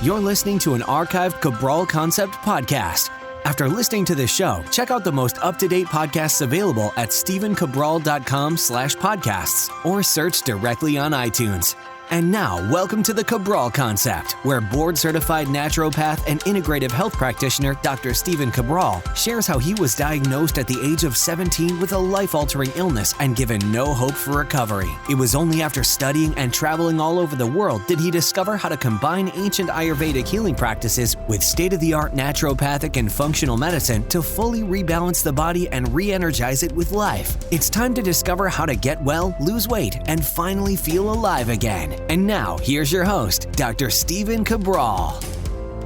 You're listening to an archived Cabral Concept podcast. After listening to this show, check out the most up-to-date podcasts available at stephencabral.com/podcasts or search directly on iTunes. And now, welcome to the Cabral Concept, where board-certified naturopath and integrative health practitioner Dr. Stephen Cabral shares how he was diagnosed at the age of 17 with a life-altering illness and given no hope for recovery. It was only after studying and traveling all over the world did he discover how to combine ancient Ayurvedic healing practices with state-of-the-art naturopathic and functional medicine to fully rebalance the body and re-energize it with life. It's time to discover how to get well, lose weight, and finally feel alive again. And now, here's your host, Dr. Stephen Cabral.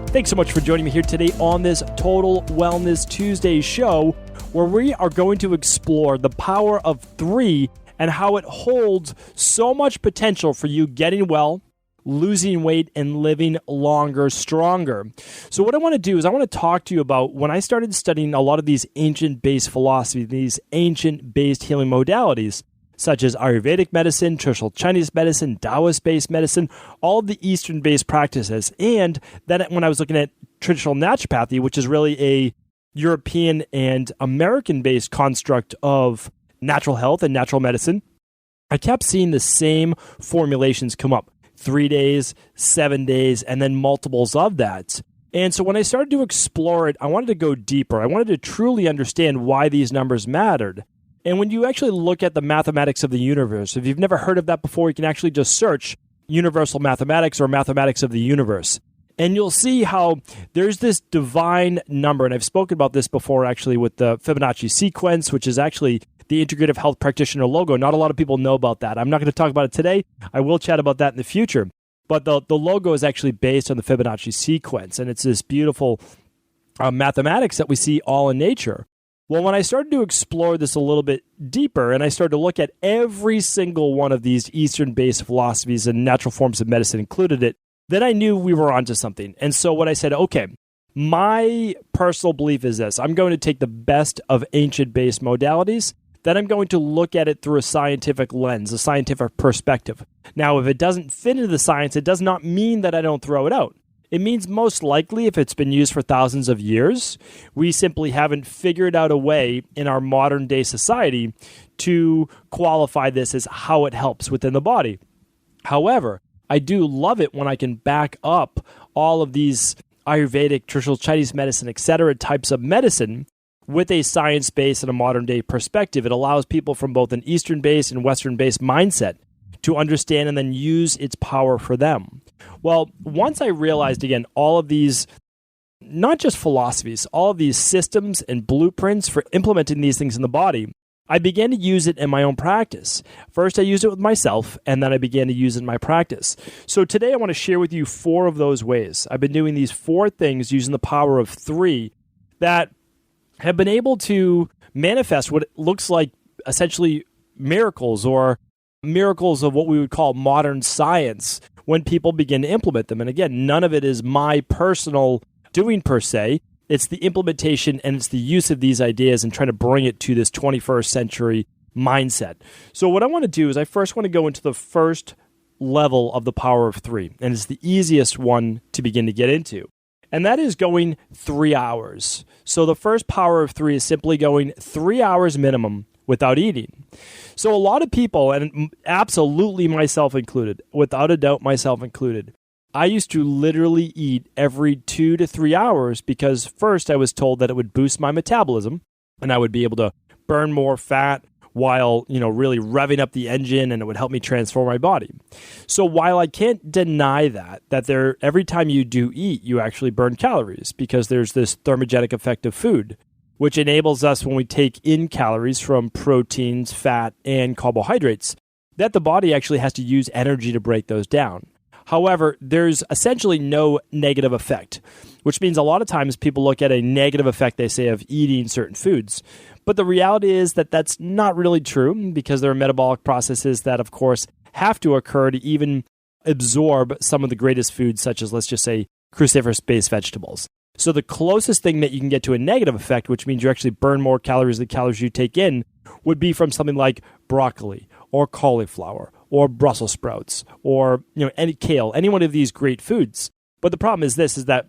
Thanks so much for joining me here today on this Total Wellness Tuesday show, where we are going to explore the power of 3 and how it holds so much potential for you getting well, losing weight, and living longer, stronger. So what I want to do is I want to talk to you about when I started studying a lot of these ancient-based philosophies, these ancient-based healing modalities, such as Ayurvedic medicine, traditional Chinese medicine, Taoist-based medicine, all of the Eastern-based practices. And then when I was looking at traditional naturopathy, which is really a European and American-based construct of natural health and natural medicine, I kept seeing the same formulations come up. 3 days, 7 days, and then multiples of that. And so when I started to explore it, I wanted to go deeper. I wanted to truly understand why these numbers mattered. And when you actually look at the mathematics of the universe, if you've never heard of that before, you can actually just search universal mathematics or mathematics of the universe. And you'll see how there's this divine number, and I've spoken about this before actually with the Fibonacci sequence, which is actually the integrative health practitioner logo. Not a lot of people know about that. I'm not going to talk about it today. I will chat about that in the future. But the logo is actually based on the Fibonacci sequence, and it's this beautiful mathematics that we see all in nature. Well, when I started to explore this a little bit deeper and I started to look at every single one of these Eastern-based philosophies and natural forms of medicine included it, then I knew we were onto something. And so what I said, okay, my personal belief is this. I'm going to take the best of ancient-based modalities, then I'm going to look at it through a scientific lens, a scientific perspective. Now, if it doesn't fit into the science, it does not mean that I don't throw it out. It means most likely if it's been used for thousands of years, we simply haven't figured out a way in our modern day society to qualify this as how it helps within the body. However, I do love it when I can back up all of these Ayurvedic, traditional Chinese medicine, etc. types of medicine with a science-based and a modern day perspective. It allows people from both an Eastern-based and Western-based mindset to understand and then use its power for them. Well, once I realized, again, all of these, not just philosophies, all of these systems and blueprints for implementing these things in the body, I began to use it in my own practice. First, I used it with myself, and then I began to use it in my practice. So today, I want to share with you 4 of those ways. I've been doing these 4 things using the power of 3 that have been able to manifest what looks like essentially miracles or miracles of what we would call modern science when people begin to implement them. And again, none of it is my personal doing per se. It's the implementation and it's the use of these ideas and trying to bring it to this 21st century mindset. So what I want to do is I first want to go into the first level of the power of 3, and it's the easiest one to begin to get into. And that is going 3 hours. So the first power of 3 is simply going 3 hours minimum without eating. So a lot of people, and absolutely myself included, without a doubt myself included, I used to literally eat every 2 to 3 hours because first I was told that it would boost my metabolism and I would be able to burn more fat while, really revving up the engine, and it would help me transform my body. So while I can't deny that every time you do eat, you actually burn calories because there's this thermogenic effect of food, which enables us when we take in calories from proteins, fat, and carbohydrates, that the body actually has to use energy to break those down. However, there's essentially no negative effect, which means a lot of times people look at a negative effect, they say, of eating certain foods. But the reality is that that's not really true because there are metabolic processes that, of course, have to occur to even absorb some of the greatest foods, such as, let's just say, cruciferous-based vegetables. So the closest thing that you can get to a negative effect, which means you actually burn more calories than calories you take in, would be from something like broccoli or cauliflower or Brussels sprouts or any kale, any one of these great foods. But the problem is this, is that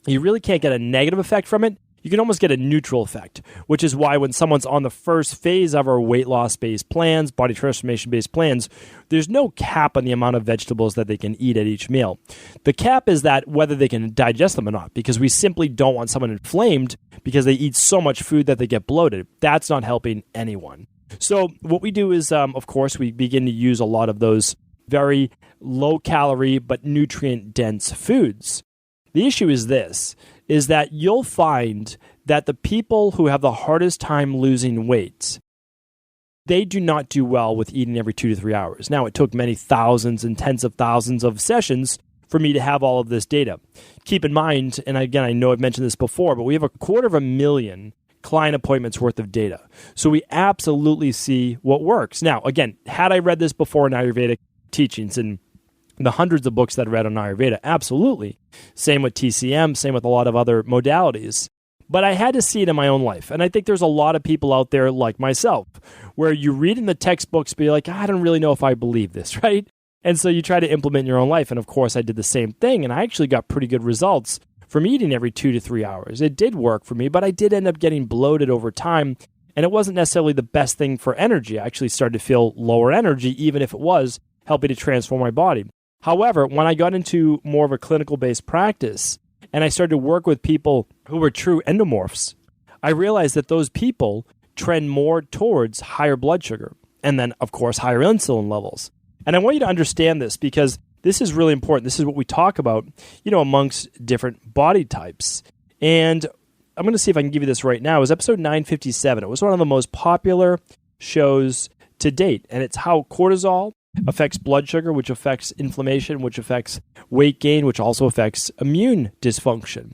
you really can't get a negative effect from it. You can almost get a neutral effect, which is why when someone's on the first phase of our weight loss-based plans, body transformation-based plans, there's no cap on the amount of vegetables that they can eat at each meal. The cap is that whether they can digest them or not, because we simply don't want someone inflamed because they eat so much food that they get bloated. That's not helping anyone. So what we do is, of course, we begin to use a lot of those very low-calorie but nutrient-dense foods. The issue is this, is that you'll find that the people who have the hardest time losing weight, they do not do well with eating every 2 to 3 hours. Now, it took many thousands and tens of thousands of sessions for me to have all of this data. Keep in mind, and again, I know I've mentioned this before, but we have 250,000 client appointments worth of data. So we absolutely see what works. Now, again, had I read this before in Ayurvedic teachings and the hundreds of books that I read on Ayurveda, absolutely. Same with TCM, same with a lot of other modalities. But I had to see it in my own life. And I think there's a lot of people out there like myself, where you read in the textbooks, but you're like, I don't really know if I believe this, right? And so you try to implement in your own life. And of course, I did the same thing. And I actually got pretty good results from eating every 2 to 3 hours. It did work for me, but I did end up getting bloated over time. And it wasn't necessarily the best thing for energy. I actually started to feel lower energy, even if it was helping to transform my body. However, when I got into more of a clinical-based practice and I started to work with people who were true endomorphs, I realized that those people trend more towards higher blood sugar and then, of course, higher insulin levels. And I want you to understand this because this is really important. This is what we talk about, amongst different body types. And I'm going to see if I can give you this right now. It was episode 957. It was one of the most popular shows to date, and it's how cortisol affects blood sugar, which affects inflammation, which affects weight gain, which also affects immune dysfunction.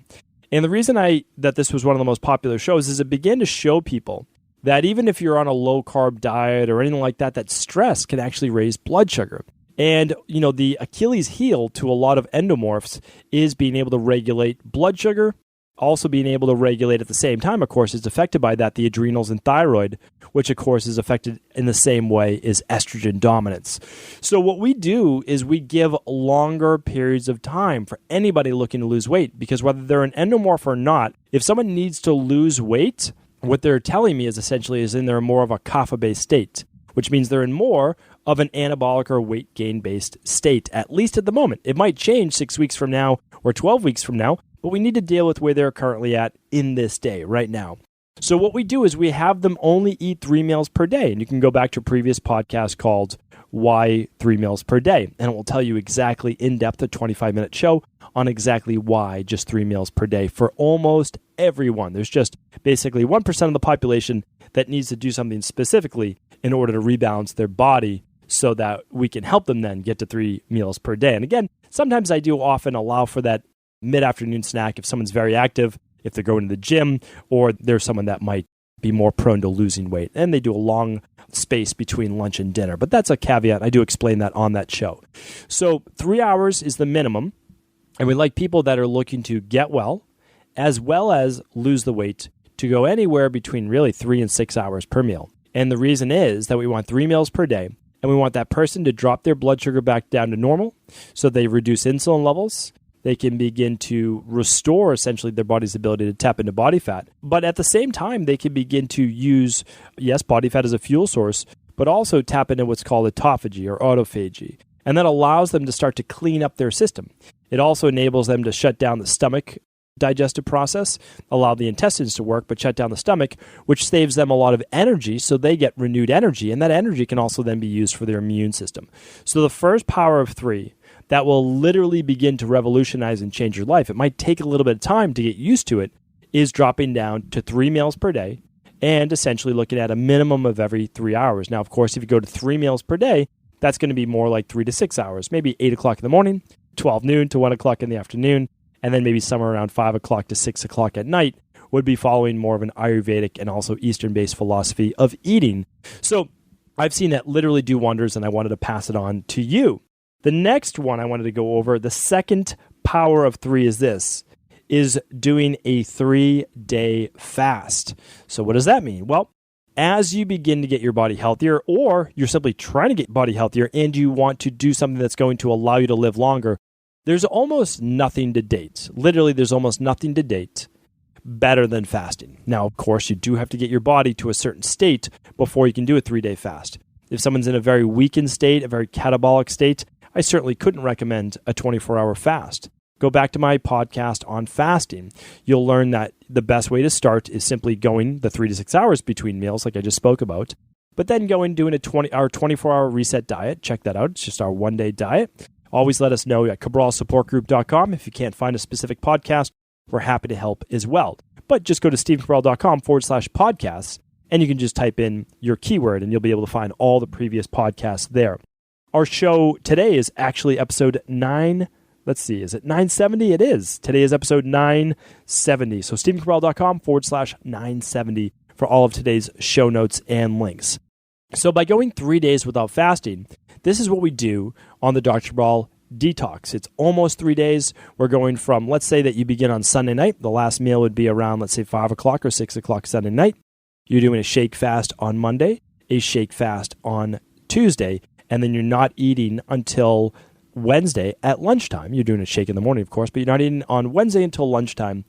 And the reason that this was one of the most popular shows is it began to show people that even if you're on a low-carb diet or anything like that, that stress can actually raise blood sugar. And, the Achilles heel to a lot of endomorphs is being able to regulate blood sugar, also being able to regulate at the same time, of course, is affected by that, the adrenals and thyroid, which, of course, is affected in the same way as estrogen dominance. So what we do is we give longer periods of time for anybody looking to lose weight, because whether they're an endomorph or not, if someone needs to lose weight, what they're telling me is essentially is in they're more of a kapha-based state, which means they're in more of an anabolic or weight gain-based state, at least at the moment. It might change 6 weeks from now or 12 weeks from now, but we need to deal with where they're currently at in this day, right now. So what we do is we have them only eat 3 meals per day. And you can go back to a previous podcast called Why 3 Meals Per Day. And it will tell you exactly in depth, a 25-minute show on exactly why just 3 meals per day for almost everyone. There's just basically 1% of the population that needs to do something specifically in order to rebalance their body so that we can help them then get to 3 meals per day. And again, sometimes I do often allow for that mid-afternoon snack if someone's very active, if they're going to the gym, or there's someone that might be more prone to losing weight. And they do a long space between lunch and dinner. But that's a caveat. I do explain that on that show. So 3 hours is the minimum. And we like people that are looking to get well as lose the weight to go anywhere between really 3 and 6 hours per meal. And the reason is that we want 3 meals per day. And we want that person to drop their blood sugar back down to normal so they reduce insulin levels. They can begin to restore essentially their body's ability to tap into body fat. But at the same time, they can begin to use, yes, body fat as a fuel source, but also tap into what's called autophagy or autophagy. And that allows them to start to clean up their system. It also enables them to shut down the stomach digestive process, allow the intestines to work, but shut down the stomach, which saves them a lot of energy, so they get renewed energy. And that energy can also then be used for their immune system. So the first power of 3 that will literally begin to revolutionize and change your life, it might take a little bit of time to get used to it, is dropping down to 3 meals per day and essentially looking at a minimum of every 3 hours. Now, of course, if you go to 3 meals per day, that's going to be more like 3 to 6 hours, maybe 8 o'clock in the morning, 12 noon to 1 o'clock in the afternoon, and then maybe somewhere around 5 o'clock to 6 o'clock at night would be following more of an Ayurvedic and also Eastern-based philosophy of eating. So I've seen that literally do wonders, and I wanted to pass it on to you. The next one I wanted to go over, the second power of 3 is this, is doing a 3-day fast. So what does that mean? Well, as you begin to get your body healthier, or you're simply trying to get body healthier and you want to do something that's going to allow you to live longer, there's almost nothing to date. Literally, there's almost nothing to date better than fasting. Now, of course, you do have to get your body to a certain state before you can do a 3-day fast. If someone's in a very weakened state, a very catabolic state, I certainly couldn't recommend a 24-hour fast. Go back to my podcast on fasting. You'll learn that the best way to start is simply going the 3 to 6 hours between meals, like I just spoke about, but then going doing a 24-hour reset diet. Check that out. It's just our one-day diet. Always let us know at cabralsupportgroup.com. If you can't find a specific podcast, we're happy to help as well. But just go to stephencabral.com/podcasts, and you can just type in your keyword, and you'll be able to find all the previous podcasts there. Our show today is actually episode 9. Let's see, is it 970? It is. Today is episode 970. So stephencabral.com/970 for all of today's show notes and links. So by going 3 days without fasting, this is what we do on the Dr. Cabral Detox. It's almost 3 days. We're going from, let's say that you begin on Sunday night. The last meal would be around, let's say, 5 o'clock or 6 o'clock Sunday night. You're doing a shake fast on Monday, a shake fast on Tuesday, and then you're not eating until Wednesday at lunchtime. You're doing a shake in the morning, of course, but you're not eating on Wednesday until lunchtime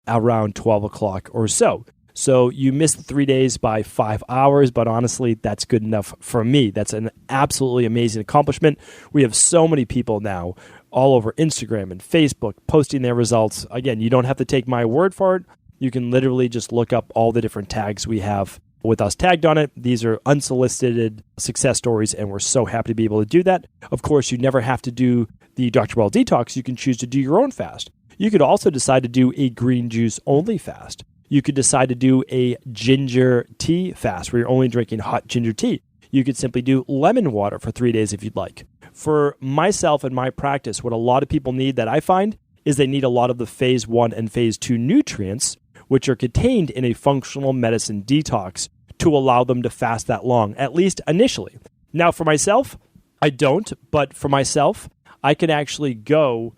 around 12 o'clock or so. So you missed the 3 days by 5 hours, but honestly, that's good enough for me. That's an absolutely amazing accomplishment. We have so many people now all over Instagram and Facebook posting their results. Again, you don't have to take my word for it. You can literally just look up all the different tags we have with us tagged on it. These are unsolicited success stories, and we're so happy to be able to do that. Of course, you never have to do the Dr. Cabral Detox. You can choose to do your own fast. You could also decide to do a green juice only fast. You could decide to do a ginger tea fast where you're only drinking hot ginger tea. You could simply do lemon water for 3 days if you'd like. For myself and my practice, what a lot of people need that I find is they need a lot of the phase 1 and phase 2 nutrients, which are contained in a functional medicine detox, to allow them to fast that long, at least initially. Now, for myself, I don't, but for myself, I can actually go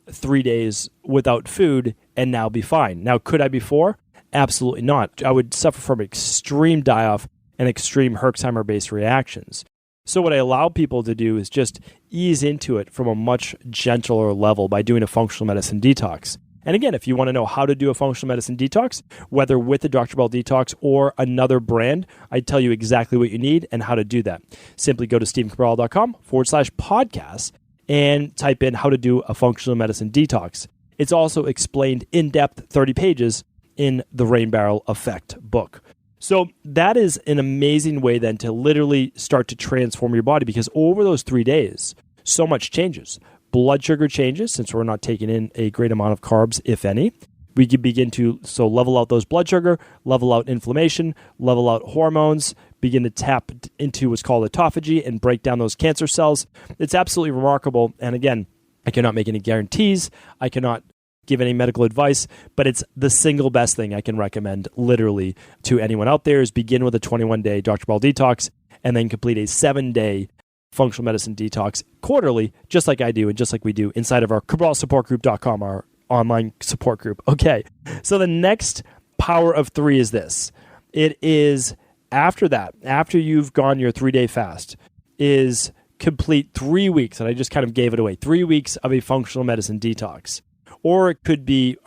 3 days without food and now be fine. Now, could I before? Absolutely not. I would suffer from extreme die-off and extreme Herxheimer-based reactions. So what I allow people to do is just ease into it from a much gentler level by doing a functional medicine detox. And again, if you want to know how to do a functional medicine detox, whether with the Dr. Cabral Detox or another brand, I tell you exactly what you need and how to do that. Simply go to stephencabral.com/podcast and type in how to do a functional medicine detox. It's also explained in depth, 30 pages, in the Rain Barrel Effect book. So that is an amazing way then to literally start to transform your body, because over those 3 days, so much changes. Blood sugar changes, since we're not taking in a great amount of carbs, if any. We can begin to level out those blood sugar, level out inflammation, level out hormones, begin to tap into what's called autophagy and break down those cancer cells. It's absolutely remarkable. And again, I cannot make any guarantees. I cannot give any medical advice, but it's the single best thing I can recommend literally to anyone out there is begin with a 21-day Dr. Cabral Detox and then complete a 7-day functional medicine detox quarterly, just like I do and just like we do inside of our cabralsupportgroup.com, our online support group. Okay, so the next power of 3 is this. It is after that, after you've gone your 3-day fast, is complete 3 weeks, and I just kind of gave it away, 3 weeks of a functional medicine detox. Or it could be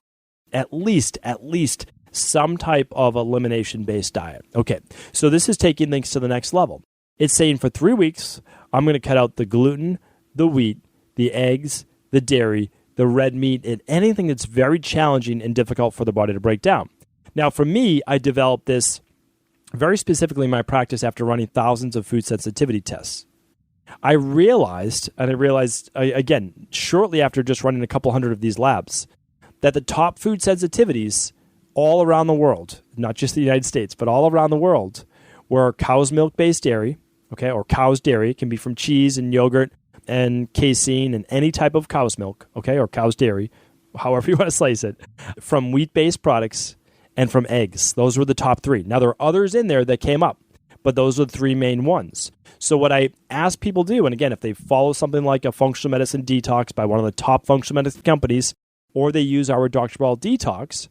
at least some type of elimination-based diet. Okay, so this is taking things to the next level. It's saying for 3 weeks, I'm going to cut out the gluten, the wheat, the eggs, the dairy, the red meat, and anything that's very challenging and difficult for the body to break down. Now, for me, I developed this very specifically in my practice after running thousands of food sensitivity tests. I realized, again, shortly after just running a couple hundred of these labs, that the top food sensitivities all around the world, not just the United States, but all around the world, were cow's milk-based dairy, okay, or cow's dairy. It can be from cheese and yogurt and casein and any type of cow's milk, okay, or cow's dairy, however you want to slice it, from wheat-based products and from eggs. Those were the top 3. Now, there are others in there that came up, but those are the 3 main ones. So what I ask people to do, and again, if they follow something like a functional medicine detox by one of the top functional medicine companies, or they use our Dr. Cabral Detox,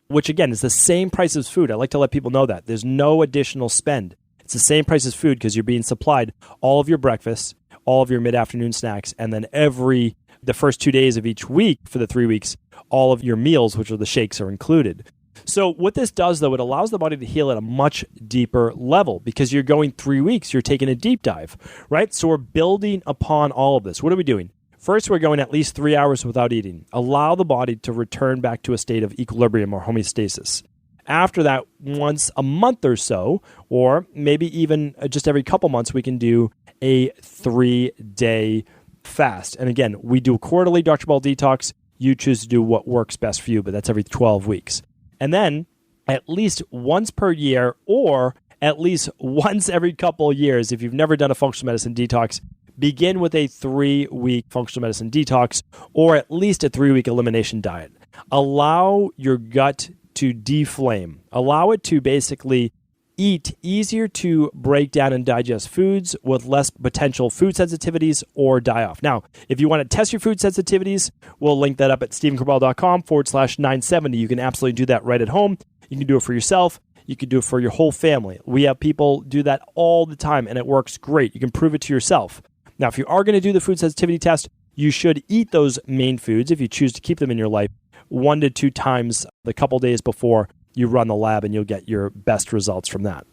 which again is the same price as food. I like to let people know that. There's no additional spend. It's the same price as food because you're being supplied all of your breakfast, all of your mid-afternoon snacks, and then every the first 2 days of each week for the 3 weeks, all of your meals, which are the shakes, are included. So what this does, though, it allows the body to heal at a much deeper level because you're going 3 weeks, you're taking a deep dive, right? So we're building upon all of this. What are we doing? First, we're going at least 3 hours without eating. Allow the body to return back to a state of equilibrium or homeostasis. After that, once a month or so, or maybe even just every couple months, we can do a 3-day fast. And again, we do a quarterly Dr. Ball detox. You choose to do what works best for you, but that's every 12 weeks. And then at least once per year or at least once every couple of years, if you've never done a functional medicine detox, begin with a 3-week functional medicine detox or at least a 3-week elimination diet. Allow your gut to deflame. Allow it to basically eat easier to break down and digest foods with less potential food sensitivities or die off. Now, if you want to test your food sensitivities, we'll link that up at stephencabral.com/970. You can absolutely do that right at home. You can do it for yourself. You can do it for your whole family. We have people do that all the time, and it works great. You can prove it to yourself. Now, if you are going to do the food sensitivity test, you should eat those main foods, if you choose to keep them in your life, 1 to 2 times the couple days before you run the lab, and you'll get your best results from that.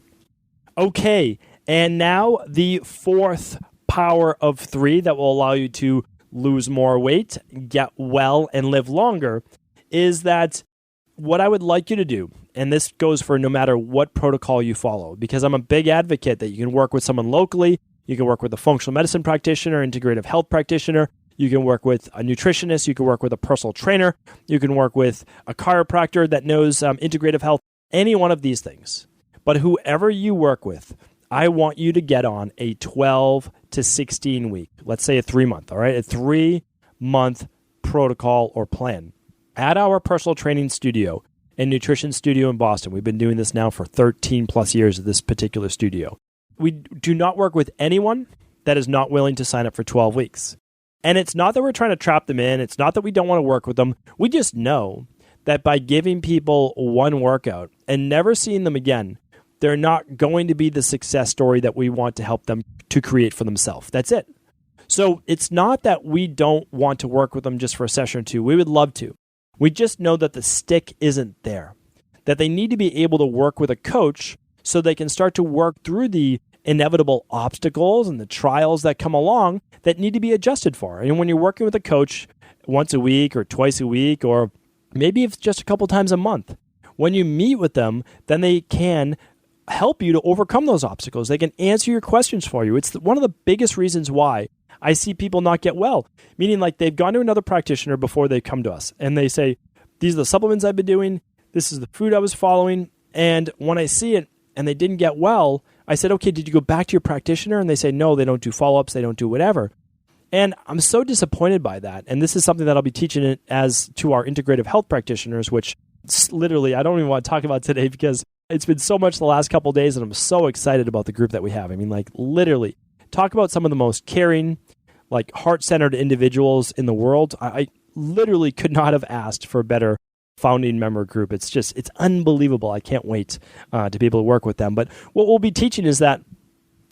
Okay, and now the fourth power of 3 that will allow you to lose more weight, get well, and live longer is that what I would like you to do, and this goes for no matter what protocol you follow, because I'm a big advocate that you can work with someone locally, you can work with a functional medicine practitioner, integrative health practitioner, you can work with a nutritionist, you can work with a personal trainer, you can work with a chiropractor that knows integrative health, any one of these things. But whoever you work with, I want you to get on a 12 to 16 week, let's say a 3-month, all right? A 3-month protocol or plan. At our personal training studio and nutrition studio in Boston, we've been doing this now for 13 plus years at this particular studio. We do not work with anyone that is not willing to sign up for 12 weeks. And it's not that we're trying to trap them in. It's not that we don't want to work with them. We just know that by giving people one workout and never seeing them again, they're not going to be the success story that we want to help them to create for themselves. That's it. So it's not that we don't want to work with them just for a session or two. We would love to. We just know that the stick isn't there, that they need to be able to work with a coach so they can start to work through the inevitable obstacles and the trials that come along that need to be adjusted for. And when you're working with a coach once a week or twice a week, or maybe it's just a couple times a month, when you meet with them, then they can help you to overcome those obstacles. They can answer your questions for you. It's one of the biggest reasons why I see people not get well, meaning like they've gone to another practitioner before they come to us and they say, these are the supplements I've been doing, this is the food I was following, and when I see it and they didn't get well, I said, okay, did you go back to your practitioner? And they say, no, they don't do follow-ups, they don't do whatever. And I'm so disappointed by that. And this is something that I'll be teaching it as to our integrative health practitioners, which literally I don't even want to talk about today because it's been so much the last couple of days and I'm so excited about the group that we have. I mean, like literally talk about some of the most caring, like heart-centered individuals in the world. I literally could not have asked for a better founding member group. It's unbelievable. I can't wait to be able to work with them. But what we'll be teaching is that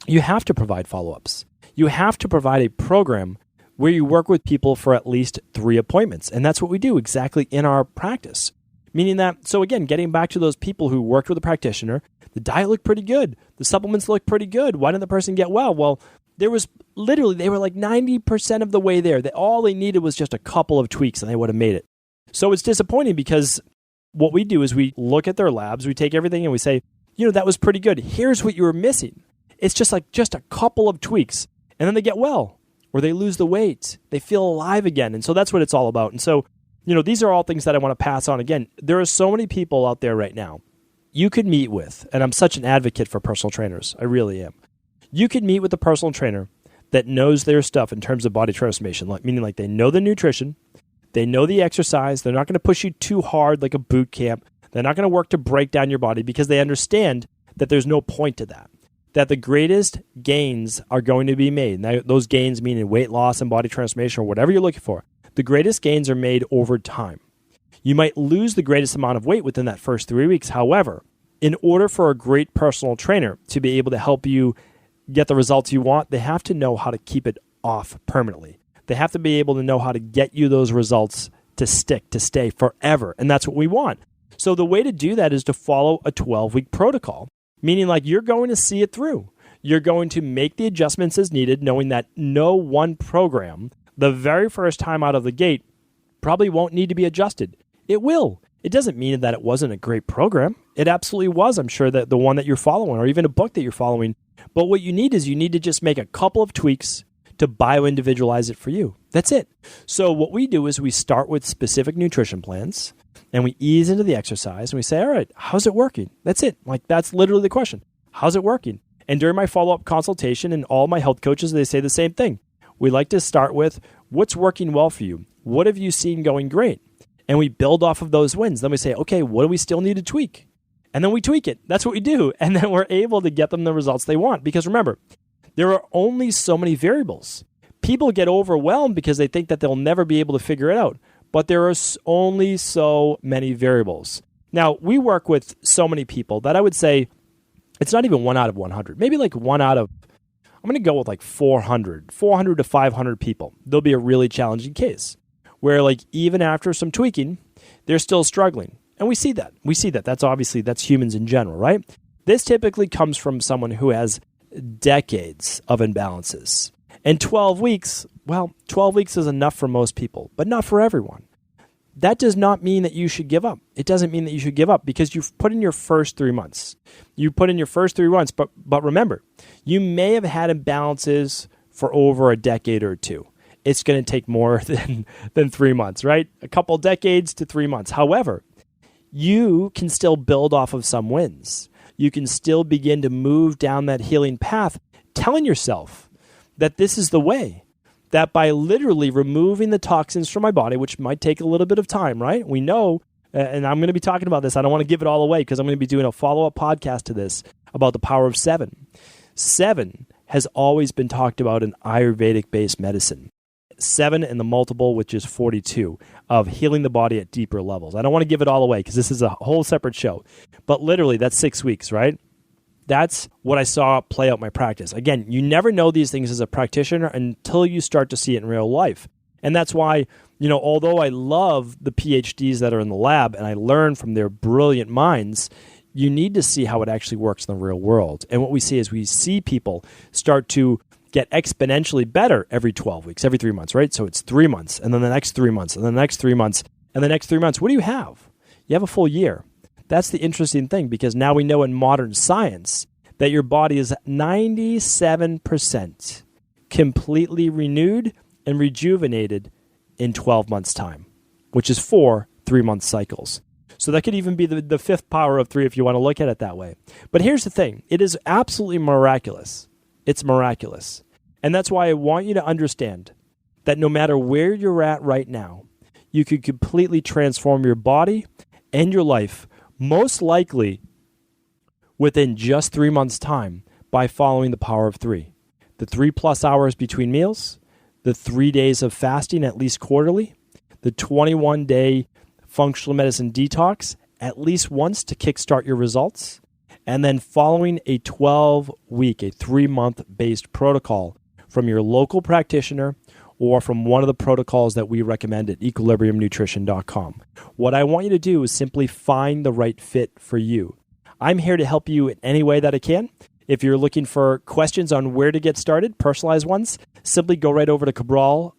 you have to provide follow-ups. You have to provide a program where you work with people for at least 3 appointments. And that's what we do exactly in our practice. Meaning that, so again, getting back to those people who worked with a practitioner, the diet looked pretty good. The supplements looked pretty good. Why didn't the person get well? Well, they were like 90% of the way there. All they needed was just a couple of tweaks and they would have made it. So it's disappointing because what we do is we look at their labs, we take everything and we say, that was pretty good. Here's what you were missing. It's just a couple of tweaks. And then they get well or they lose the weight. They feel alive again. And so that's what it's all about. And so, these are all things that I want to pass on. Again, there are so many people out there right now you could meet with, and I'm such an advocate for personal trainers. I really am. You could meet with a personal trainer that knows their stuff in terms of body transformation, meaning like they know the nutrition, they know the exercise, they're not going to push you too hard like a boot camp, they're not going to work to break down your body because they understand that there's no point to that the greatest gains are going to be made. Now, those gains meaning weight loss and body transformation or whatever you're looking for, the greatest gains are made over time. You might lose the greatest amount of weight within that first 3 weeks. However, in order for a great personal trainer to be able to help you get the results you want, they have to know how to keep it off permanently. They have to be able to know how to get you those results to stick, to stay forever. And that's what we want. So the way to do that is to follow a 12-week protocol, meaning like you're going to see it through. You're going to make the adjustments as needed, knowing that no one program, the very first time out of the gate, probably won't need to be adjusted. It will. It doesn't mean that it wasn't a great program. It absolutely was, I'm sure, that the one that you're following or even a book that you're following. But what you need is you need to just make a couple of tweaks to bio-individualize it for you. That's it. So what we do is we start with specific nutrition plans and we ease into the exercise and we say, all right, how's it working? That's it. Like, that's literally the question. How's it working? And during my follow-up consultation and all my health coaches, they say the same thing. We like to start with what's working well for you? What have you seen going great? And we build off of those wins. Then we say, okay, what do we still need to tweak? And then we tweak it. That's what we do. And then we're able to get them the results they want. Because remember, there are only so many variables. People get overwhelmed because they think that they'll never be able to figure it out. But there are only so many variables. Now, we work with so many people that I would say it's not even 1 out of 100. Maybe like 1 out of, I'm going to go with like 400 to 500 people. There'll be a really challenging case where like even after some tweaking, they're still struggling. And we see that. That's humans in general, right? This typically comes from someone who has decades of imbalances. And 12 weeks, well, 12 weeks is enough for most people, but not for everyone. That does not mean that you should give up. It doesn't mean that you should give up because you've put in your first 3 months. But remember, you may have had imbalances for over a decade or two. It's going to take more than 3 months, right? A couple decades to 3 months. However, you can still build off of some wins. You can still begin to move down that healing path, telling yourself that this is the way. That by literally removing the toxins from my body, which might take a little bit of time, right? We know, and I'm going to be talking about this. I don't want to give it all away because I'm going to be doing a follow-up podcast to this about the power of 7. 7 has always been talked about in Ayurvedic-based medicine. 7 and the multiple, which is 42, of healing the body at deeper levels. I don't want to give it all away because this is a whole separate show. But literally, that's 6 weeks, right? That's what I saw play out in my practice. Again, you never know these things as a practitioner until you start to see it in real life. And that's why, although I love the PhDs that are in the lab and I learn from their brilliant minds, you need to see how it actually works in the real world. And what we see is we see people start to get exponentially better every 12 weeks, every 3 months, right? So it's 3 months, and then the next 3 months, and the next 3 months, and the next 3 months. What do you have? You have a full year. That's the interesting thing because now we know in modern science that your body is 97% completely renewed and rejuvenated in 12 months' time, which is 4 3-month cycles. So that could even be the fifth power of 3 if you want to look at it that way. But here's the thing. It is absolutely miraculous. It's miraculous. And that's why I want you to understand that no matter where you're at right now, you could completely transform your body and your life most likely within just 3 months' time by following the power of 3. The 3+ hours between meals, the 3 days of fasting at least quarterly, the 21-day functional medicine detox at least once to kickstart your results, and then following a 12-week, a 3-month based protocol from your local practitioner or from one of the protocols that we recommend at equilibriumnutrition.com. What I want you to do is simply find the right fit for you. I'm here to help you in any way that I can. If you're looking for questions on where to get started, personalized ones, simply go right over to Cabral,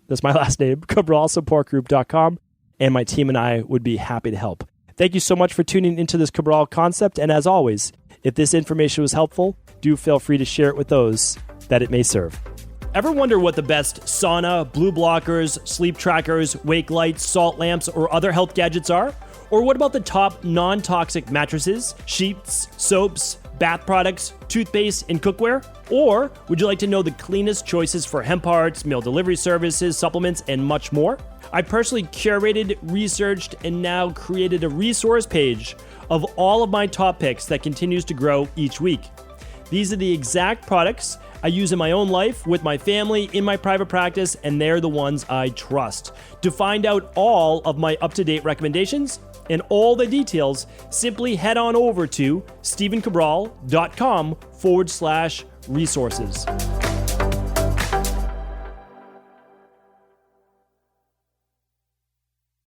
that's my last name, cabralsupportgroup.com, and my team and I would be happy to help. Thank you so much for tuning into this Cabral concept, and as always, if this information was helpful, do feel free to share it with those that it may serve. Ever wonder what the best sauna, blue blockers, sleep trackers, wake lights, salt lamps, or other health gadgets are? Or what about the top non-toxic mattresses, sheets, soaps, bath products, toothpaste, and cookware? Or would you like to know the cleanest choices for hemp parts, meal delivery services, supplements, and much more? I personally curated, researched, and now created a resource page of all of my top picks that continues to grow each week. These are the exact products I use in my own life, with my family, in my private practice, and they're the ones I trust. To find out all of my up-to-date recommendations and all the details, simply head on over to stephencabral.com/resources.